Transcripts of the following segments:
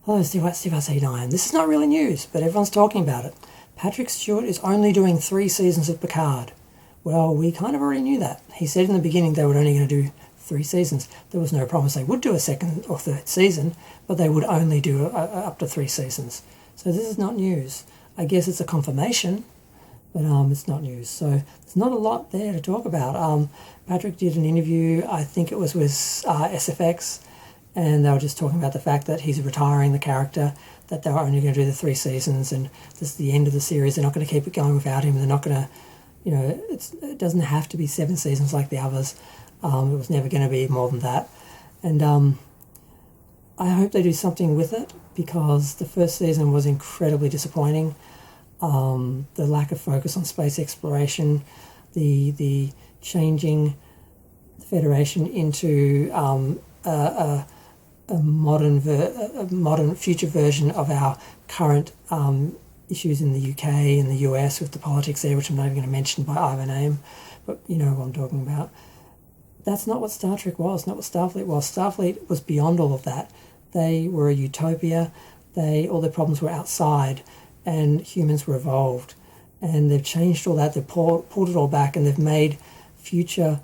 Hello, Steve89. This is not really news, but everyone's talking about it. Patrick Stewart is only doing 3 seasons of Picard. Well, we kind of already knew that. He said in the beginning they were only going to do 3 seasons. There was no promise they would do a second or third season, but they would only do up to 3 seasons. So this is not news. I guess it's a confirmation, but it's not news. So there's not a lot there to talk about. Patrick did an interview, I think it was with SFX, and they were just talking about the fact that he's retiring the character, that they were only going to do the 3 seasons, and this is the end of the series. They're not going to keep it going without him. They're not going to, it doesn't have to be 7 seasons like the others. It was never going to be more than that. And I hope they do something with it, because the first season was incredibly disappointing. The lack of focus on space exploration, the changing the Federation into a modern future version of our current issues in the UK and the US with the politics there, which I'm not even going to mention by either name, but you know what I'm talking about. That's not what Star Trek was, not what Starfleet was. Starfleet was beyond all of that. They were a utopia. All their problems were outside, and humans were evolved. And they've changed all that. They've pulled it all back, and they've made the future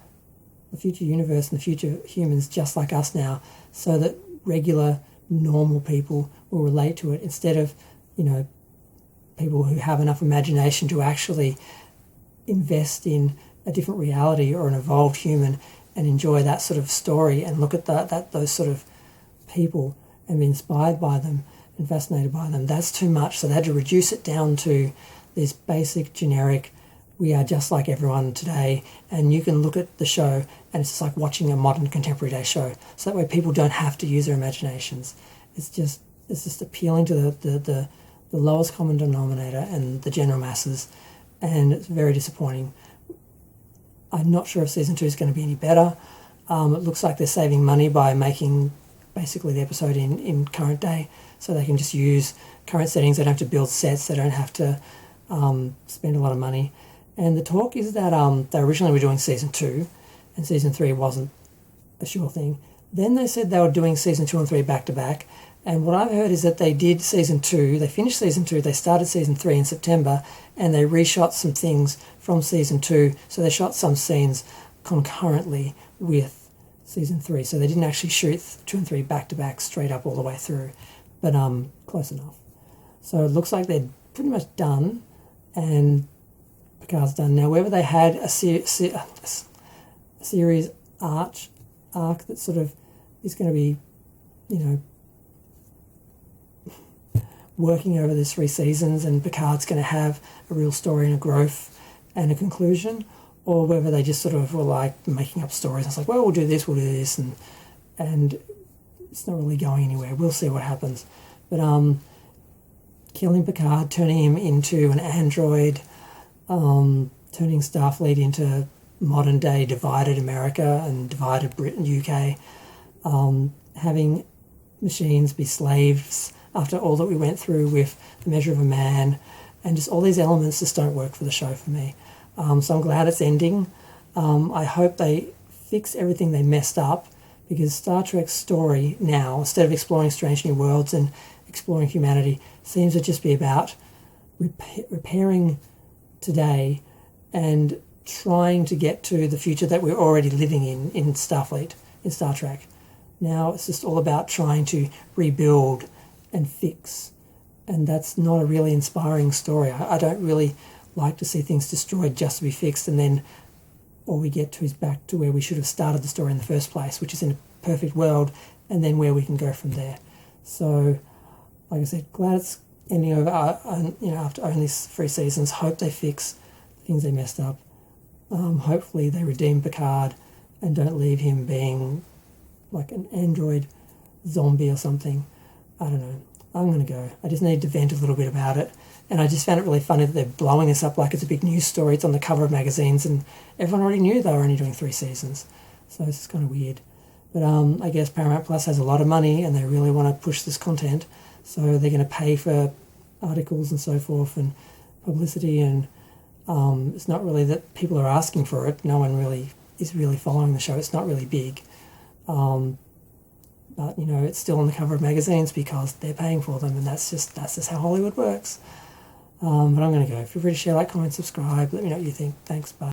universe and the future humans just like us now, so that regular, normal people will relate to it, instead of, people who have enough imagination to actually invest in a different reality or an evolved human and enjoy that sort of story and look at those sort of people and be inspired by them and fascinated by them. That's too much. So they had to reduce it down to this basic, generic, we are just like everyone today, and you can look at the show and it's just like watching a modern contemporary day show. So that way people don't have to use their imaginations. It's just appealing to the lowest common denominator and the general masses, and it's very disappointing. I'm not sure if season 2 is going to be any better. It looks like they're saving money by making basically the episode in current day, so they can just use current settings. They don't have to build sets. They don't have to spend a lot of money. And the talk is that they originally were doing season 2, and season 3 wasn't a sure thing. Then they said they were doing season 2 and 3 back to back. And what I've heard is that they did season 2, they finished season 2, they started season 3 in September, and they reshot some things from season 2. So they shot some scenes concurrently with season 3. So they didn't actually shoot 2 and 3 back to back straight up all the way through, but close enough. So it looks like they're pretty much done, and Picard's done. Now, whether they had a series arc that sort of is going to be, working over these 3 seasons, and Picard's going to have a real story and a growth and a conclusion, or whether they just sort of were like making up stories. It's like, well, we'll do this, and it's not really going anywhere. We'll see what happens. But killing Picard, turning him into an android, turning Starfleet into modern day divided America and divided Britain, UK, having machines be slaves after all that we went through with The Measure of a Man, and just all these elements just don't work for the show for me. So I'm glad it's ending. I hope they fix everything they messed up, because Star Trek's story now, instead of exploring strange new worlds and exploring humanity, seems to just be about repairing today and trying to get to the future that we're already living in Starfleet, in Star Trek. Now it's just all about trying to rebuild and fix, and that's not a really inspiring story. I don't really like to see things destroyed just to be fixed, and then all we get to is back to where we should have started the story in the first place, which is in a perfect world, and then where we can go from there. So, like I said, glad it's ending over, after only 3 seasons. Hope they fix the things they messed up. Hopefully they redeem Picard and don't leave him being like an android zombie or something. I don't know. I'm going to go. I just need to vent a little bit about it. And I just found it really funny that they're blowing this up like it's a big news story. It's on the cover of magazines, and everyone already knew they were only doing 3 seasons. So it's just kind of weird. But I guess Paramount Plus has a lot of money, and they really want to push this content. So they're going to pay for articles and so forth and publicity, and it's not really that people are asking for it. No one really is really following the show. It's not really big. but it's still on the cover of magazines because they're paying for them, and that's just how Hollywood works. But I'm going to go. Feel free to share, like, comment, subscribe. Let me know what you think. Thanks. Bye.